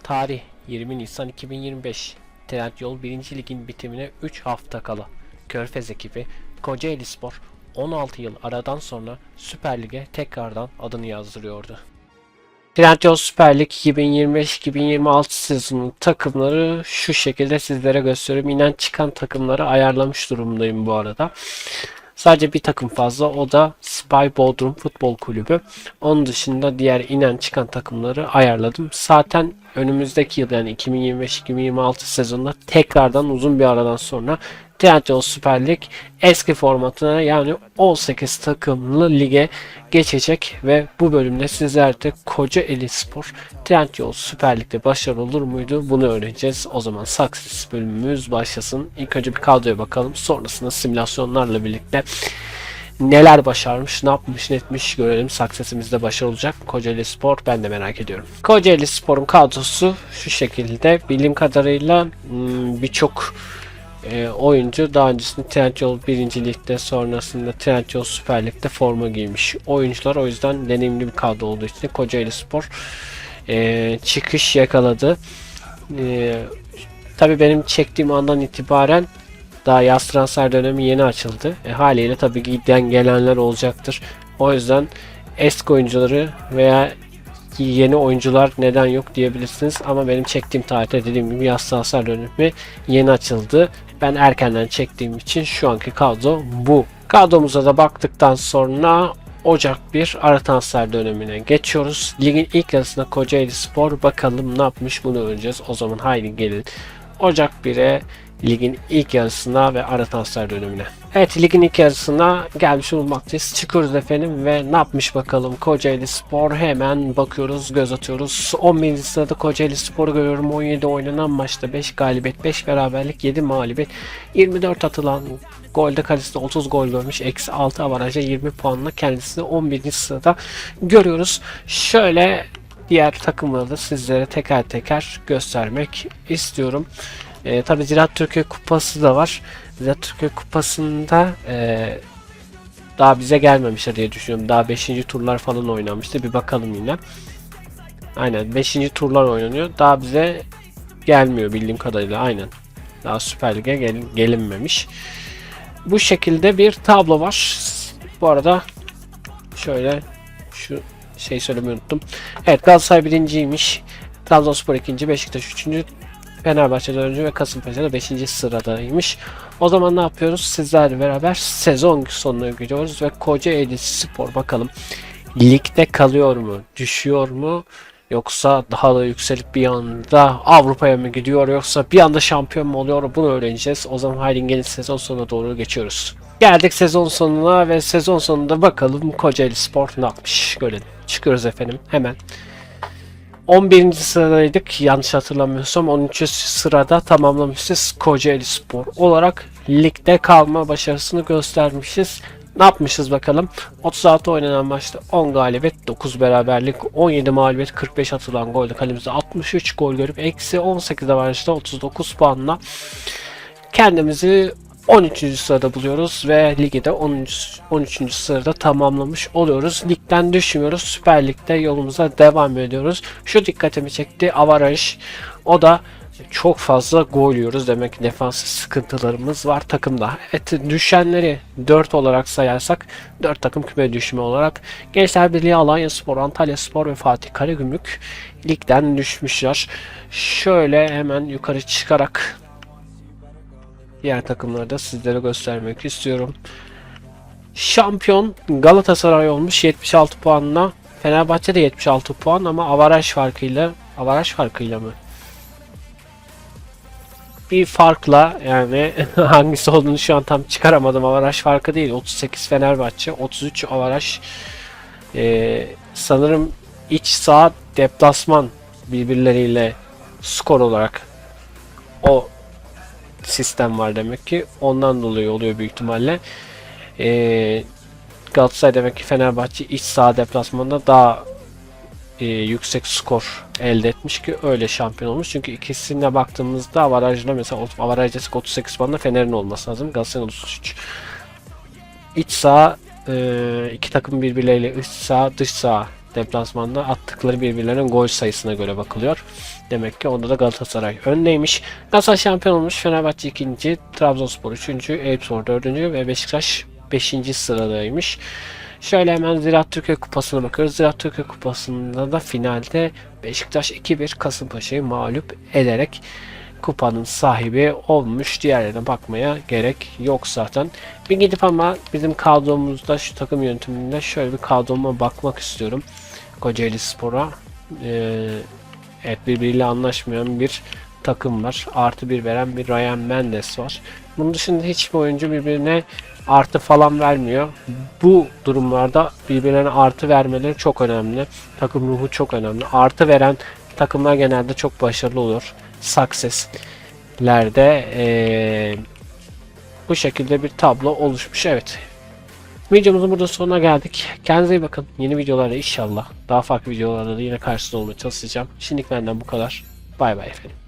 Tarih 20 Nisan 2025. Trendyol 1. Lig'in bitimine 3 hafta kala. Körfez ekibi Kocaelispor 16 yıl aradan sonra Süper Lig'e tekrardan adını yazdırıyordu. Trendyol Süper Lig 2025-2026 sezonu takımları şu şekilde sizlere gösteriyorum. İnen çıkan takımları ayarlamış durumdayım bu arada. Sadece bir takım fazla, o da Spy Bodrum Futbol Kulübü. Onun dışında diğer inen çıkan takımları ayarladım. Zaten önümüzdeki yıl, yani 2025-2026 sezonunda tekrardan uzun bir aradan sonra Trendyol Süper Lig eski formatına, yani 18 takımlı lige geçecek ve bu bölümde sizler de Kocaelispor Trendyol Süper Lig'de başarılı olur muydu? Bunu öğreneceğiz. O zaman Success bölümümüz başlasın. İlk önce bir kadroya bakalım. Sonrasında simülasyonlarla birlikte neler başarmış, ne yapmış, ne etmiş görelim. Success'imizde başarılı olacak Kocaelispor, ben de merak ediyorum. Kocaelispor'un kadrosu şu şekilde. Bildiğim kadarıyla birçok oyuncu daha öncesinde Trendyol 1. Lig'de, sonrasında Trendyol Süper Lig'de forma giymiş oyuncular. O yüzden deneyimli bir kadro olduğu için Kocaelispor çıkış yakaladı. Tabii benim çektiğim andan itibaren daha yaz transfer dönemi yeni açıldı. Haliyle tabii ki giden gelenler olacaktır. O yüzden eski oyuncuları veya yeni oyuncular neden yok diyebilirsiniz. Ama benim çektiğim tarihte, dediğim gibi, yaz transfer dönemi yeni açıldı. Ben erkenden çektiğim için şu anki kadro bu. Kadromuza da baktıktan sonra Ocak 1 ara transfer dönemine geçiyoruz. Ligin ilk yarısında Kocaelispor, bakalım ne yapmış, bunu öğreneceğiz. O zaman haydi gelin Ocak 1'e, ligin ilk yarısına ve ara transfer dönemine. Evet, ligin ilk yarısına gelmiş bulunmaktayız. Çıkıyoruz efendim ve ne yapmış bakalım Kocaelispor, hemen bakıyoruz, göz atıyoruz. 11. sırada Kocaelispor'u görüyorum. 17 oynanan maçta 5 galibiyet, 5 beraberlik, 7 mağlubiyet, 24 atılan golde kalesinde 30 gol görmüş. Eksi 6 avarajla 20 puanla kendisini 11. sırada görüyoruz. Şöyle diğer takımları da sizlere teker teker göstermek istiyorum. Tabi Ziraat Türkiye Kupası da var. Ziraat Türkiye Kupası'nda daha bize gelmemişler diye düşünüyorum. Daha 5. turlar falan oynanmıştı. Bir bakalım yine. Aynen 5. turlar oynanıyor. Daha bize gelmiyor bildiğim kadarıyla. Aynen. Daha Süper Lig'e gelinmemiş. Bu şekilde bir tablo var. Bu arada şöyle şu söylemeyi unuttum. Evet, Galatasaray birinciymiş. Trabzonspor ikinci, Beşiktaş üçüncü, Fenerbahçe 4. ve Kasımpaşa 5. sıradaymış. O zaman ne yapıyoruz? Sizlerle beraber sezon sonuna gidiyoruz ve Kocaelispor bakalım ligde kalıyor mu? Düşüyor mu? Yoksa daha da yükselip bir anda Avrupa'ya mı gidiyor? Yoksa bir anda şampiyon mu oluyor? Bunu öğreneceğiz. O zaman haydi gelin sezon sonuna doğru geçiyoruz. Geldik sezon sonuna ve sezon sonunda bakalım Kocaelispor ne yapmış? Görelim. Çıkıyoruz efendim hemen. 11. sıradaydık yanlış hatırlamıyorsam. 13. sırada tamamlamışız. Kocaelispor olarak ligde kalma başarısını göstermişiz. Ne yapmışız bakalım? 36 oynanan maçta 10 galibiyet, 9 beraberlik, 17 mağlubiyet, 45 atılan golde kalemizde 63 gol görüp eksi 18 avarajda 39 puanla kendimizi 13. sırada buluyoruz ve ligi de 13. sırada tamamlamış oluyoruz. Ligden düşmüyoruz. Süper Lig'de yolumuza devam ediyoruz. Şu dikkatimi çekti, avaraj. O da çok fazla gol yiyoruz. Demek ki defansif sıkıntılarımız var takımda. Evet, düşenleri 4 olarak sayarsak 4 takım küme düşme olarak Gençler Birliği, Alanyaspor, Antalyaspor ve Fatih Karagümrük ligden düşmüşler. Şöyle hemen yukarı çıkarak diğer takımları da sizlere göstermek istiyorum. Şampiyon Galatasaray olmuş 76 puanla. Fenerbahçe de 76 puan ama avaraj farkıyla mı? Bir farkla, yani hangisi olduğunu şu an tam çıkaramadım. Avaraj farkı değil. 38 Fenerbahçe, 33 avaraj. Sanırım iç saha deplasman birbirleriyle skor olarak o sistem var demek ki. Ondan dolayı oluyor büyük ihtimalle. Galatasaray demek ki Fenerbahçe iç saha deplasmanında daha yüksek skor elde etmiş ki öyle şampiyon olmuş. Çünkü ikisine baktığımızda avarajla, mesela avarajda 38 puanla Fener'in olması lazım. Galatasaray'ın 33. İç saha iki takım birbirleriyle iç saha dış saha deplasmanda attıkları birbirlerine gol sayısına göre bakılıyor. Demek ki onda da Galatasaray öndeymiş. Galatasaray şampiyon olmuş. Fenerbahçe 2. Trabzonspor 3. Eyüpspor 4. ve Beşiktaş 5. sıradaymış. Şöyle hemen Ziraat Türkiye Kupası'na bakıyoruz. Ziraat Türkiye Kupası'nda da finalde Beşiktaş 2-1 Kasımpaşa'yı mağlup ederek kupanın sahibi olmuş. Diğerlerine bakmaya gerek yok zaten. Bir gidip ama bizim kadromuzda şu takım yönetiminde şöyle bir kadroma bakmak istiyorum. Kocaeli Spor'a. Evet, birbiriyle anlaşmayan bir takım var. Artı bir veren bir Ryan Mendes var. Bunun dışında hiçbir oyuncu birbirine artı falan vermiyor. Bu durumlarda birbirlerine artı vermeleri çok önemli. Takım ruhu çok önemli. Artı veren takımlar genelde çok başarılı olur. Success'lerde bu şekilde bir tablo oluşmuş. Evet. Videomuzun burada sonuna geldik. Kendinize iyi bakın. Yeni videolarla inşallah daha farklı videolarda da yine karşınızda olmaya çalışacağım. Şimdilik benden bu kadar. Bay bay efendim.